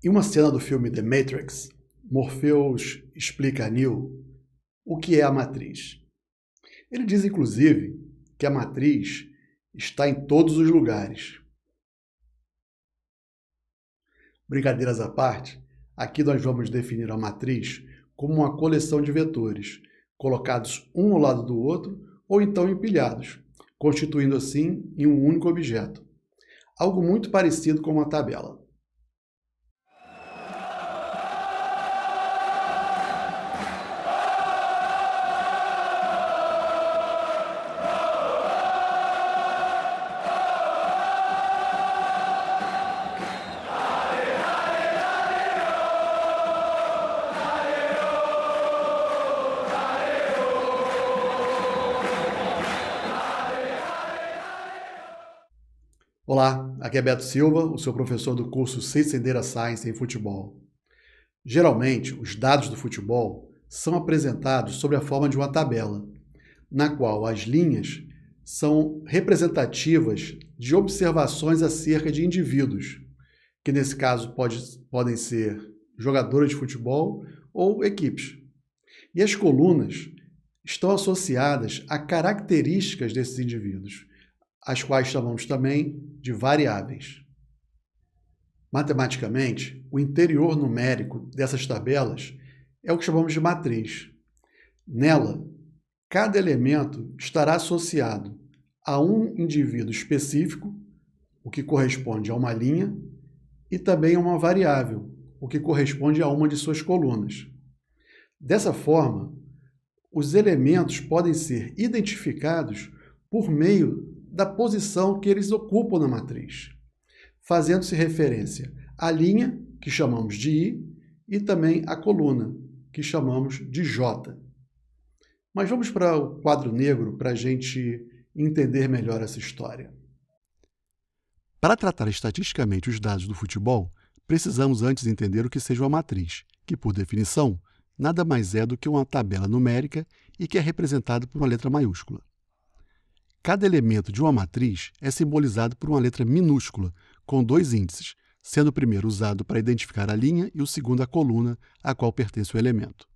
Em uma cena do filme The Matrix, Morpheus explica a Neo o que é a matriz. Ele diz, inclusive, que a matriz está em todos os lugares. Brincadeiras à parte, aqui nós vamos definir a matriz como uma coleção de vetores, colocados um ao lado do outro ou então empilhados, constituindo assim em um único objeto. Algo muito parecido com uma tabela. Olá, aqui é Beto Silva, o seu professor do curso Ciência Data Science em Futebol. Geralmente, os dados do futebol são apresentados sob a forma de uma tabela, na qual as linhas são representativas de observações acerca de indivíduos, que nesse caso podem ser jogadores de futebol ou equipes. E as colunas estão associadas a características desses indivíduos, as quais chamamos também de variáveis. Matematicamente, o interior numérico dessas tabelas é o que chamamos de matriz. Nela, cada elemento estará associado a um indivíduo específico, o que corresponde a uma linha, e também a uma variável, o que corresponde a uma de suas colunas. Dessa forma, os elementos podem ser identificados por meio da posição que eles ocupam na matriz, fazendo-se referência à linha, que chamamos de I, e também à coluna, que chamamos de J. Mas vamos para o quadro negro para a gente entender melhor essa história. Para tratar estatisticamente os dados do futebol, precisamos antes entender o que seja uma matriz, que, por definição, nada mais é do que uma tabela numérica e que é representada por uma letra maiúscula. Cada elemento de uma matriz é simbolizado por uma letra minúscula, com dois índices, sendo o primeiro usado para identificar a linha e o segundo a coluna a qual pertence o elemento.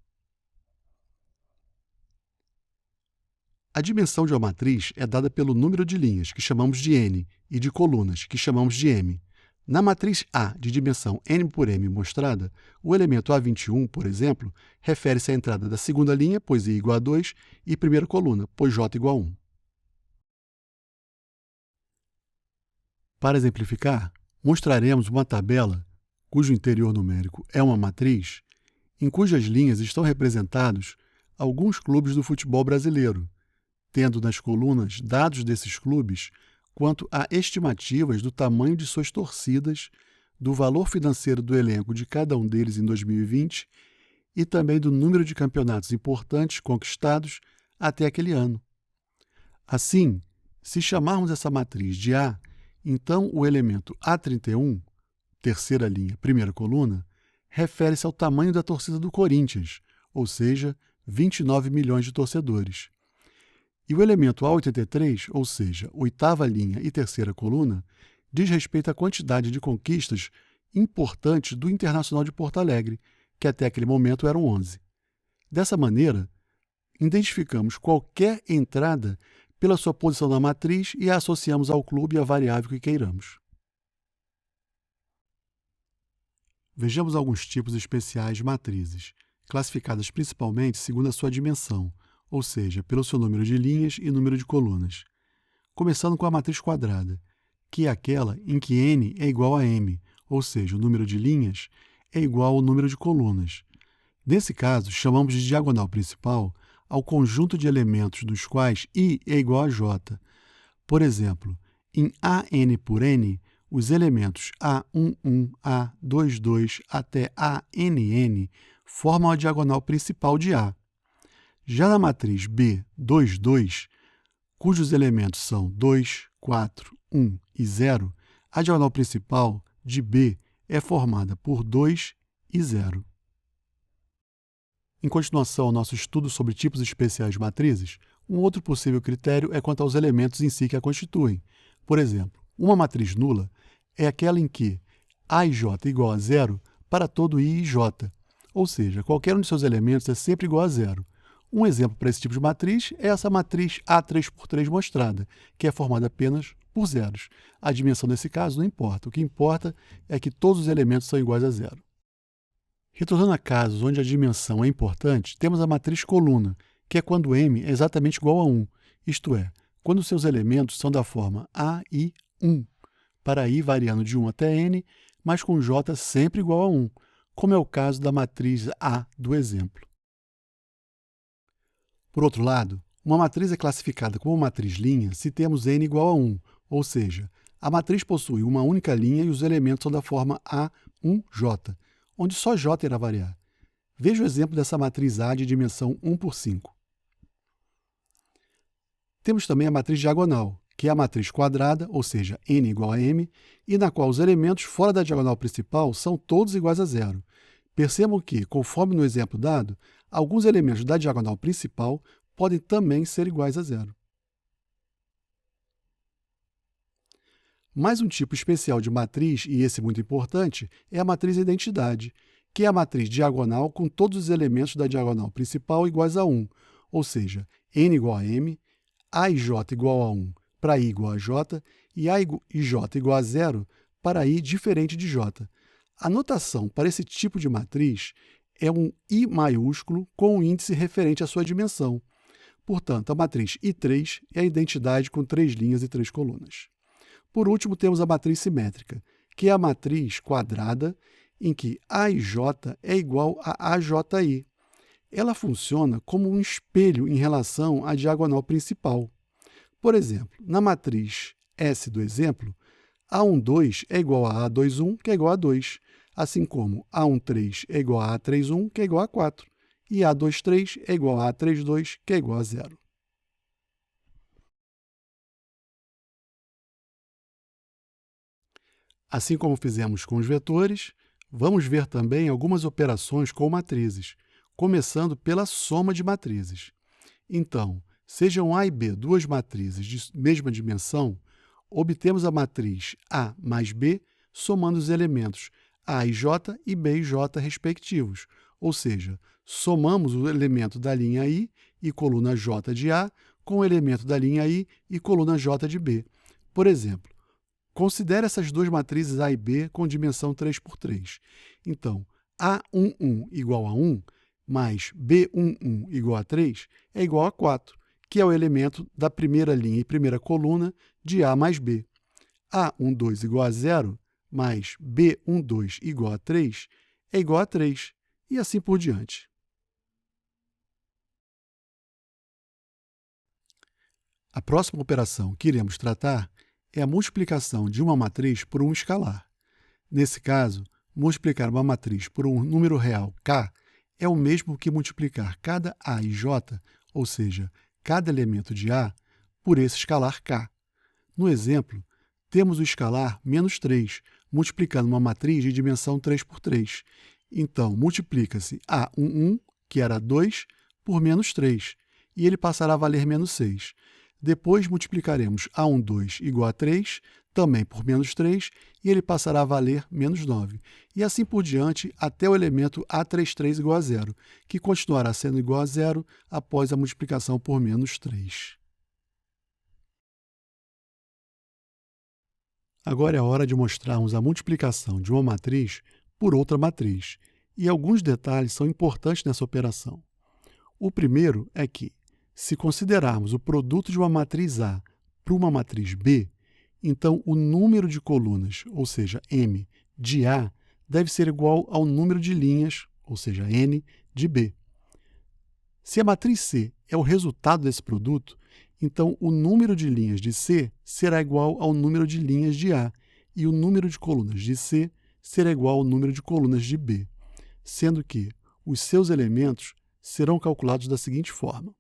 A dimensão de uma matriz é dada pelo número de linhas, que chamamos de n, e de colunas, que chamamos de m. Na matriz A de dimensão n por m mostrada, o elemento A21, por exemplo, refere-se à entrada da segunda linha, pois i igual a 2, e primeira coluna, pois j igual a 1. Para exemplificar, mostraremos uma tabela cujo interior numérico é uma matriz, em cujas linhas estão representados alguns clubes do futebol brasileiro, tendo nas colunas dados desses clubes quanto a estimativas do tamanho de suas torcidas, do valor financeiro do elenco de cada um deles em 2020 e também do número de campeonatos importantes conquistados até aquele ano. Assim, se chamarmos essa matriz de A, então o elemento A31, terceira linha, primeira coluna, refere-se ao tamanho da torcida do Corinthians, ou seja, 29 milhões de torcedores. E o elemento A83, ou seja, oitava linha e terceira coluna, diz respeito à quantidade de conquistas importantes do Internacional de Porto Alegre, que até aquele momento eram 11. Dessa maneira, identificamos qualquer entrada pela sua posição na matriz e a associamos ao clube e à variável que queiramos. Vejamos alguns tipos especiais de matrizes, classificadas principalmente segundo a sua dimensão, ou seja, pelo seu número de linhas e número de colunas. Começando com a matriz quadrada, que é aquela em que n é igual a m, ou seja, o número de linhas é igual ao número de colunas. Nesse caso, chamamos de diagonal principal ao conjunto de elementos dos quais i é igual a j. Por exemplo, em AN por n, os elementos A11, A22 até ANN formam a diagonal principal de A. Já na matriz B22, cujos elementos são 2, 4, 1 e 0, a diagonal principal de B é formada por 2 e 0. Em continuação ao nosso estudo sobre tipos especiais de matrizes, um outro possível critério é quanto aos elementos em si que a constituem. Por exemplo, uma matriz nula é aquela em que A e J igual a 0 para todo I e J, ou seja, qualquer um de seus elementos é sempre igual a zero. Um exemplo para esse tipo de matriz é essa matriz A3×3 mostrada, que é formada apenas por zeros. A dimensão nesse caso não importa, o que importa é que todos os elementos são iguais a zero. Retornando a casos onde a dimensão é importante, temos a matriz coluna, que é quando m é exatamente igual a 1, isto é, quando seus elementos são da forma A, I, 1, para I variando de 1 até n, mas com j sempre igual a 1, como é o caso da matriz A do exemplo. Por outro lado, uma matriz é classificada como matriz linha se temos n igual a 1, ou seja, a matriz possui uma única linha e os elementos são da forma A1j, onde só j irá variar. Veja o exemplo dessa matriz A de dimensão 1 por 5. Temos também a matriz diagonal, que é a matriz quadrada, ou seja, n igual a m, e na qual os elementos fora da diagonal principal são todos iguais a zero. Percebam que, conforme no exemplo dado, alguns elementos da diagonal principal podem também ser iguais a zero. Mais um tipo especial de matriz, e esse muito importante, é a matriz identidade, que é a matriz diagonal com todos os elementos da diagonal principal iguais a 1, ou seja, n igual a m, a e j igual a 1 para i igual a j e a e j igual a 0 para i diferente de j. A notação para esse tipo de matriz é um I maiúsculo com um índice referente à sua dimensão. Portanto, a matriz I3 é a identidade com 3 linhas e 3 colunas. Por último, temos a matriz simétrica, que é a matriz quadrada em que a e j é igual a AJI. Ela funciona como um espelho em relação à diagonal principal. Por exemplo, na matriz S do exemplo, A12 é igual a A21, que é igual a 2, assim como A13 é igual a A31, que é igual a 4, e A23 é igual a A32, que é igual a 0. Assim como fizemos com os vetores, vamos ver também algumas operações com matrizes, começando pela soma de matrizes. Então, sejam A e B duas matrizes de mesma dimensão, obtemos a matriz A mais B somando os elementos A e J e B e J respectivos, ou seja, somamos o elemento da linha I e coluna J de A com o elemento da linha I e coluna J de B. Por exemplo, considere essas duas matrizes A e B com dimensão 3 por 3. Então, A11 igual a 1 mais B11 igual a 3 é igual a 4, que é o elemento da primeira linha e primeira coluna de A mais B. A12 igual a 0 mais B12 igual a 3 é igual a 3, e assim por diante. A próxima operação que iremos tratar é a multiplicação de uma matriz por um escalar. Nesse caso, multiplicar uma matriz por um número real k é o mesmo que multiplicar cada A e J, ou seja, cada elemento de A, por esse escalar k. No exemplo, temos o escalar menos 3, multiplicando uma matriz de dimensão 3 por 3. Então, multiplica-se A11, que era 2, por menos 3, e ele passará a valer menos 6. Depois, multiplicaremos A12 igual a 3, também por menos 3, e ele passará a valer menos 9. E assim por diante, até o elemento A33 igual a 0, que continuará sendo igual a 0 após a multiplicação por menos 3. Agora é a hora de mostrarmos a multiplicação de uma matriz por outra matriz, e alguns detalhes são importantes nessa operação. O primeiro é que, se considerarmos o produto de uma matriz A por uma matriz B, então o número de colunas, ou seja, M, de A, deve ser igual ao número de linhas, ou seja, N, de B. Se a matriz C é o resultado desse produto, então o número de linhas de C será igual ao número de linhas de A, e o número de colunas de C será igual ao número de colunas de B, sendo que os seus elementos serão calculados da seguinte forma.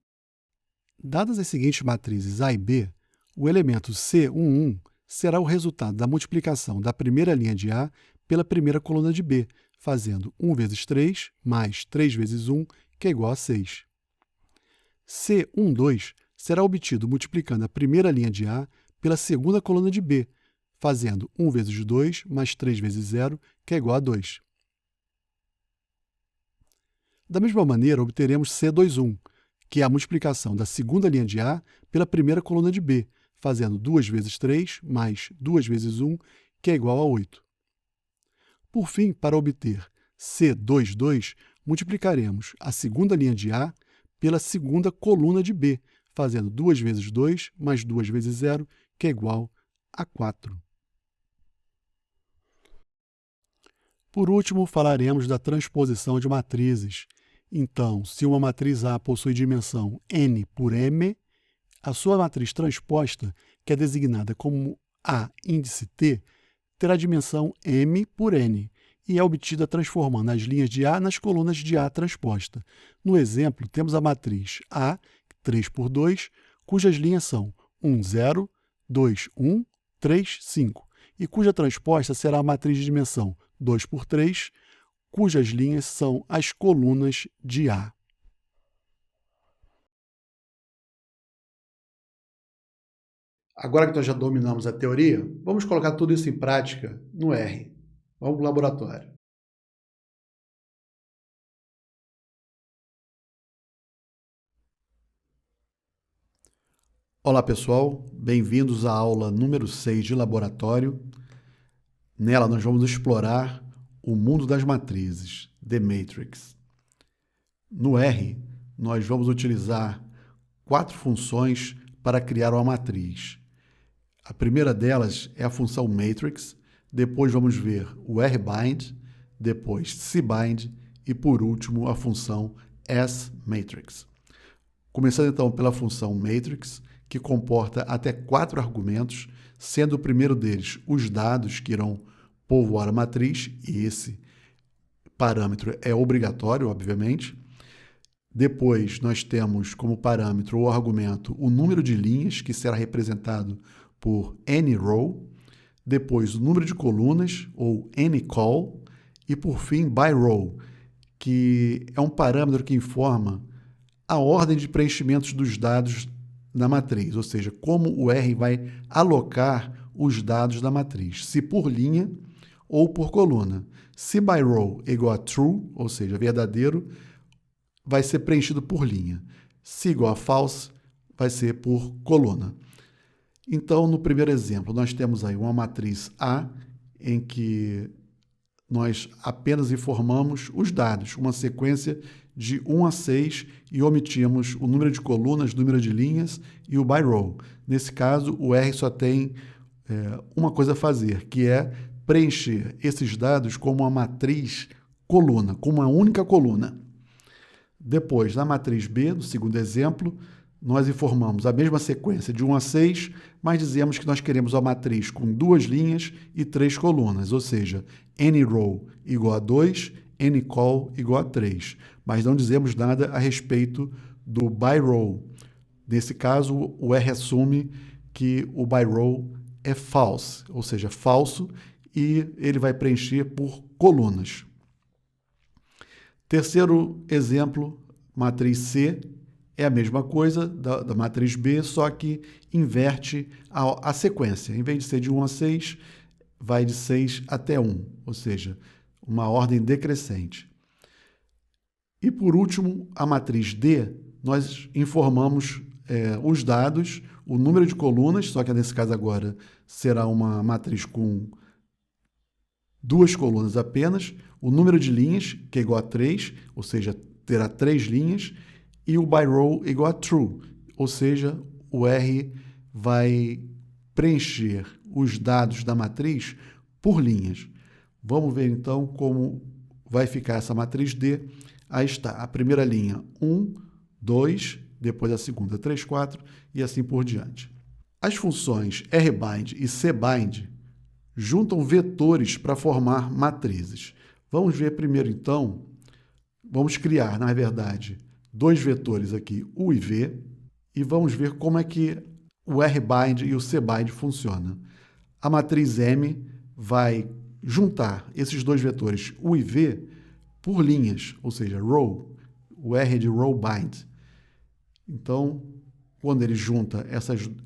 Dadas as seguintes matrizes A e B, o elemento C11 será o resultado da multiplicação da primeira linha de A pela primeira coluna de B, fazendo 1 vezes 3 mais 3 vezes 1, que é igual a 6. C12 será obtido multiplicando a primeira linha de A pela segunda coluna de B, fazendo 1 vezes 2 mais 3 vezes 0, que é igual a 2. Da mesma maneira, obteremos C21, que é a multiplicação da segunda linha de A pela primeira coluna de B, fazendo 2 vezes 3 mais 2 vezes 1, que é igual a 8. Por fim, para obter C22, multiplicaremos a segunda linha de A pela segunda coluna de B, fazendo 2 vezes 2 mais 2 vezes 0, que é igual a 4. Por último, falaremos da transposição de matrizes. Então, se uma matriz A possui dimensão n por m, a sua matriz transposta, que é designada como A índice T, terá dimensão m por n e é obtida transformando as linhas de A nas colunas de A transposta. No exemplo, temos a matriz A, 3 por 2, cujas linhas são 1, 0, 2, 1, 3, 5, e cuja transposta será a matriz de dimensão 2 por 3, cujas linhas são as colunas de A. Agora que nós já dominamos a teoria, vamos colocar tudo isso em prática no R. Vamos para o laboratório. Olá pessoal, bem-vindos à aula número 6 de laboratório. Nela nós vamos explorar o mundo das matrizes, The Matrix. No R, nós vamos utilizar 4 funções para criar uma matriz. A primeira delas é a função matrix, depois vamos ver o rbind, depois cbind e, por último, a função smatrix. Começando então pela função matrix, que comporta até 4 argumentos, sendo o primeiro deles os dados que irão povoar a matriz, e esse parâmetro é obrigatório, obviamente. Depois, nós temos como parâmetro ou argumento o número de linhas, que será representado por n-row. Depois, o número de colunas, ou n-col. E, por fim, by-row, que é um parâmetro que informa a ordem de preenchimentos dos dados na matriz, ou seja, como o R vai alocar os dados da matriz, se por linha ou por coluna. Se by row é igual a true, ou seja, verdadeiro, vai ser preenchido por linha. Se igual a false, vai ser por coluna. Então, no primeiro exemplo, nós temos aí uma matriz A, em que nós apenas informamos os dados, uma sequência de 1 a 6, e omitimos o número de colunas, número de linhas e o by row. Nesse caso, o R só tem uma coisa a fazer, que é preencher esses dados como uma matriz coluna, como uma única coluna. Depois, na matriz B, no segundo exemplo, nós informamos a mesma sequência de 1 a 6, mas dizemos que nós queremos uma matriz com 2 linhas e 3 colunas, ou seja, n-row igual a 2, n-col igual a 3. Mas não dizemos nada a respeito do by-row. Nesse caso, o R assume que o by-row é false, ou seja, falso, e ele vai preencher por colunas. Terceiro exemplo, matriz C, é a mesma coisa da matriz B, só que inverte a sequência. Em vez de ser de 1 a 6, vai de 6 até 1, ou seja, uma ordem decrescente. E, por último, a matriz D, nós informamos os dados, o número de colunas, só que nesse caso agora será uma matriz com 2 colunas apenas, o número de linhas, que é igual a 3, ou seja, terá 3 linhas, e o by row igual a true, ou seja, o R vai preencher os dados da matriz por linhas. Vamos ver então como vai ficar essa matriz D. Aí está a primeira linha 1, 2, depois a segunda 3, 4 e assim por diante. As funções rbind e cbind juntam vetores para formar matrizes. Vamos ver primeiro então, vamos criar, na verdade, 2 vetores aqui, U e V, e vamos ver como é que o rbind e o cbind funcionam. A matriz M vai juntar esses 2 vetores U e V por linhas, ou seja, row, o R é de row bind. Então, quando ele junta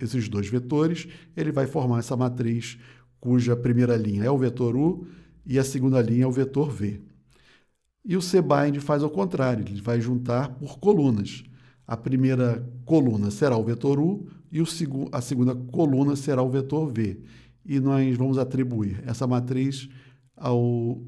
esses 2 vetores, ele vai formar essa matriz cuja primeira linha é o vetor U e a segunda linha é o vetor V. E o cbind faz ao contrário, ele vai juntar por colunas. A primeira coluna será o vetor U e a segunda coluna será o vetor V. E nós vamos atribuir essa matriz ao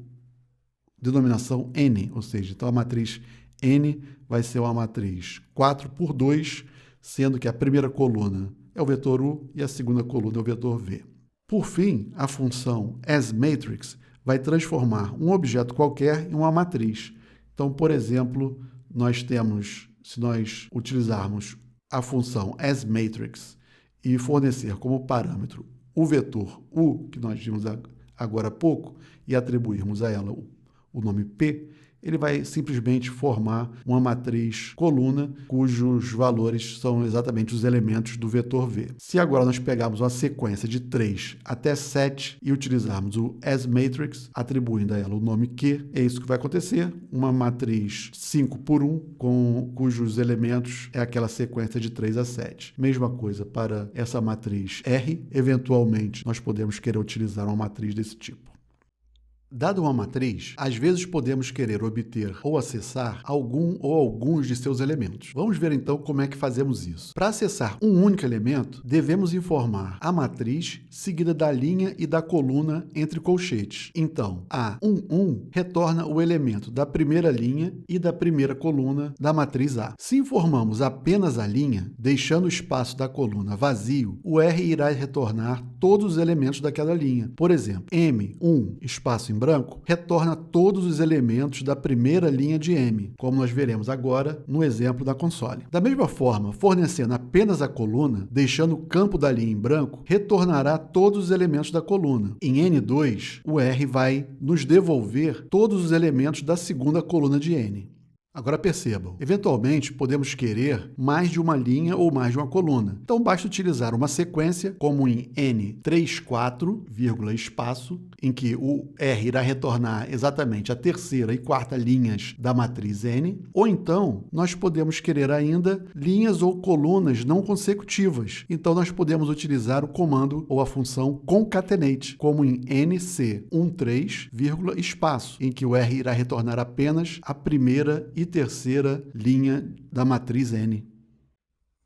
denominação N, ou seja, então a matriz N vai ser uma matriz 4 por 2, sendo que a primeira coluna é o vetor U e a segunda coluna é o vetor V. Por fim, a função asMatrix vai transformar um objeto qualquer em uma matriz. Então, por exemplo, se nós utilizarmos a função asMatrix e fornecer como parâmetro o vetor U, que nós vimos agora há pouco, e atribuirmos a ela o nome P, ele vai simplesmente formar uma matriz coluna cujos valores são exatamente os elementos do vetor V. Se agora nós pegarmos uma sequência de 3 até 7 e utilizarmos o asMatrix, atribuindo a ela o nome Q, é isso que vai acontecer, uma matriz 5 por 1, cujos elementos é aquela sequência de 3 a 7. Mesma coisa para essa matriz R, eventualmente nós podemos querer utilizar uma matriz desse tipo. Dada uma matriz, às vezes podemos querer obter ou acessar algum ou alguns de seus elementos. Vamos ver então como é que fazemos isso. Para acessar um único elemento, devemos informar a matriz seguida da linha e da coluna entre colchetes. Então, a 1 retorna o elemento da primeira linha e da primeira coluna da matriz A. Se informamos apenas a linha, deixando o espaço da coluna vazio, o R irá retornar todos os elementos daquela linha. Por exemplo, M1, espaço em branco, retorna todos os elementos da primeira linha de M, como nós veremos agora no exemplo da console. Da mesma forma, fornecendo apenas a coluna, deixando o campo da linha em branco, retornará todos os elementos da coluna. Em N2, o R vai nos devolver todos os elementos da segunda coluna de N. Agora percebam, eventualmente podemos querer mais de uma linha ou mais de uma coluna. Então basta utilizar uma sequência, como em N34, espaço, em que o R irá retornar exatamente a terceira e quarta linhas da matriz N, ou então nós podemos querer ainda linhas ou colunas não consecutivas. Então nós podemos utilizar o comando ou a função concatenate, como em NC13, espaço, em que o R irá retornar apenas a primeira e terceira linha da matriz N.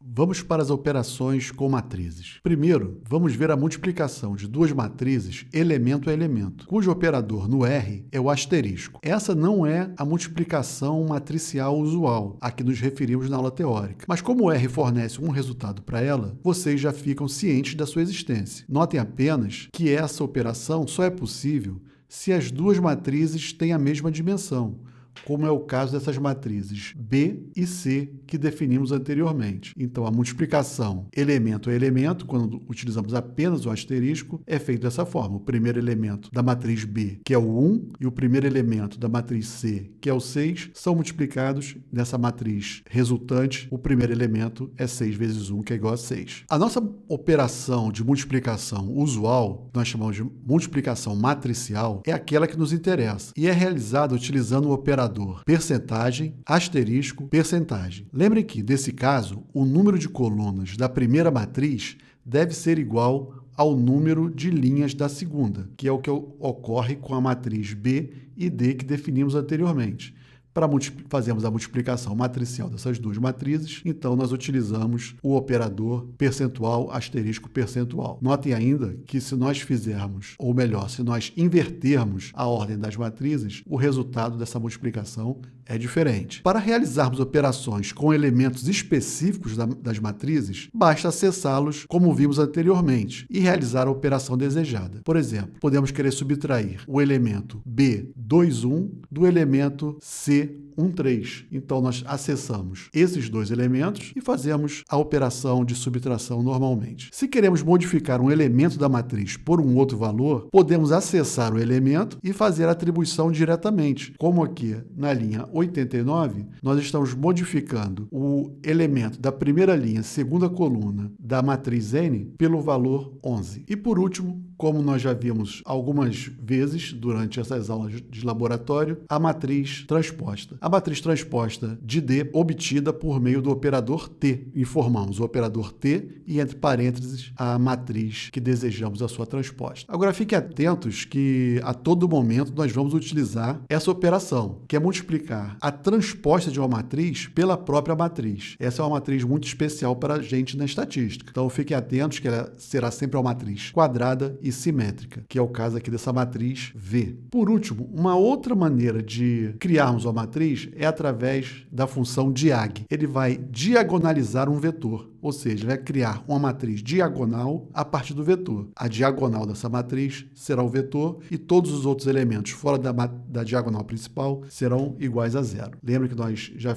Vamos para as operações com matrizes. Primeiro, vamos ver a multiplicação de duas matrizes elemento a elemento, cujo operador no R é o asterisco. Essa não é a multiplicação matricial usual, a que nos referimos na aula teórica. Mas como o R fornece um resultado para ela, vocês já ficam cientes da sua existência. Notem apenas que essa operação só é possível se as duas matrizes têm a mesma dimensão, como é o caso dessas matrizes B e C que definimos anteriormente. Então, a multiplicação elemento a elemento, quando utilizamos apenas o asterisco, é feita dessa forma. O primeiro elemento da matriz B, que é o 1, e o primeiro elemento da matriz C, que é o 6, são multiplicados nessa matriz resultante. O primeiro elemento é 6 vezes 1, que é igual a 6. A nossa operação de multiplicação usual, nós chamamos de multiplicação matricial, é aquela que nos interessa e é realizada utilizando o operador percentagem, asterisco, percentagem. Lembrem que, nesse caso, o número de colunas da primeira matriz deve ser igual ao número de linhas da segunda, que é o que ocorre com a matriz B e D que definimos anteriormente. Para fazermos a multiplicação matricial dessas duas matrizes, então nós utilizamos o operador percentual, asterisco, percentual. Notem ainda que se nós fizermos, ou melhor, se nós invertermos a ordem das matrizes, o resultado dessa multiplicação é diferente. Para realizarmos operações com elementos específicos das matrizes, basta acessá-los como vimos anteriormente e realizar a operação desejada. Por exemplo, podemos querer subtrair o elemento B21 do elemento C13. Então, nós acessamos esses dois elementos e fazemos a operação de subtração normalmente. Se queremos modificar um elemento da matriz por um outro valor, podemos acessar o elemento e fazer a atribuição diretamente. Como aqui na linha 89, nós estamos modificando o elemento da primeira linha, segunda coluna da matriz N pelo valor 11. E por último, como nós já vimos algumas vezes durante essas aulas de laboratório, a matriz transpose. transposta? A matriz transposta de D obtida por meio do operador T. Informamos o operador T e, entre parênteses, a matriz que desejamos a sua transposta. Agora, fiquem atentos que a todo momento nós vamos utilizar essa operação, que é multiplicar a transposta de uma matriz pela própria matriz. Essa é uma matriz muito especial para a gente na estatística. Então, fiquem atentos que ela será sempre uma matriz quadrada e simétrica, que é o caso aqui dessa matriz V. Por último, uma outra maneira de criarmos uma matriz é através da função diag. Ele vai diagonalizar um vetor, ou seja, vai criar uma matriz diagonal a partir do vetor. A diagonal dessa matriz será o vetor e todos os outros elementos fora da diagonal principal serão iguais a zero. Lembra que nós já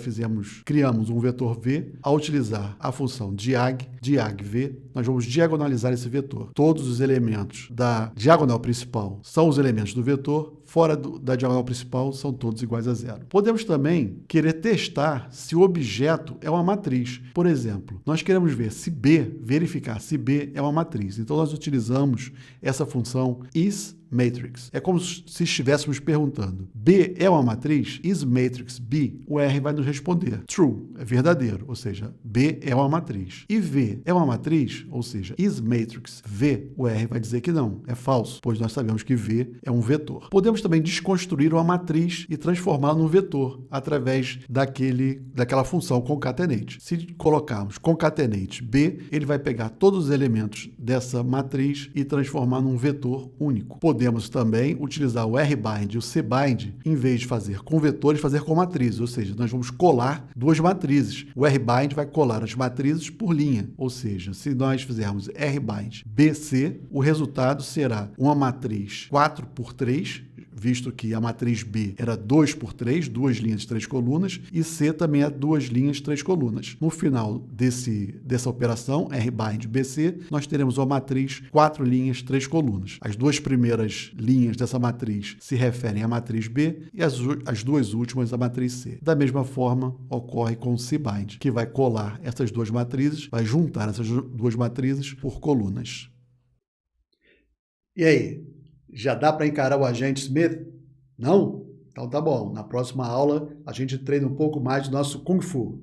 criamos um vetor V. Ao utilizar a função diag V, nós vamos diagonalizar esse vetor. Todos os elementos da diagonal principal são os elementos do vetor, fora da diagonal principal são todos iguais a zero. Podemos também querer testar se o objeto é uma matriz. Por exemplo, nós queremos verificar se B é uma matriz. Então, nós utilizamos essa função isMatrix. É como se estivéssemos perguntando: B é uma matriz? IsMatrix B? O R vai nos responder true, é verdadeiro, ou seja, B é uma matriz. E V é uma matriz? Ou seja, IsMatrix V? O R vai dizer que não, é falso, pois nós sabemos que V é um vetor. Podemos também desconstruir uma matriz e transformá-la num vetor através daquela função concatenate. Se colocarmos concatenate B, ele vai pegar todos os elementos dessa matriz e transformar num vetor único. Podemos também utilizar o rbind e o cbind, em vez de fazer com vetores, fazer com matrizes, ou seja, nós vamos colar duas matrizes. O rbind vai colar as matrizes por linha, ou seja, se nós fizermos rbind BC, o resultado será uma matriz 4x3, visto que a matriz B era 2x3, duas linhas, três colunas, e C também é duas linhas, três colunas. No final dessa operação, rbind BC, nós teremos uma matriz 4 linhas, 3 colunas. As duas primeiras linhas dessa matriz se referem à matriz B e as duas últimas à matriz C. Da mesma forma, ocorre com o cbind, que vai colar essas duas matrizes, vai juntar essas duas matrizes por colunas. E aí? Já dá para encarar o agente Smith? Não? Então tá bom. Na próxima aula a gente treina um pouco mais do nosso Kung Fu.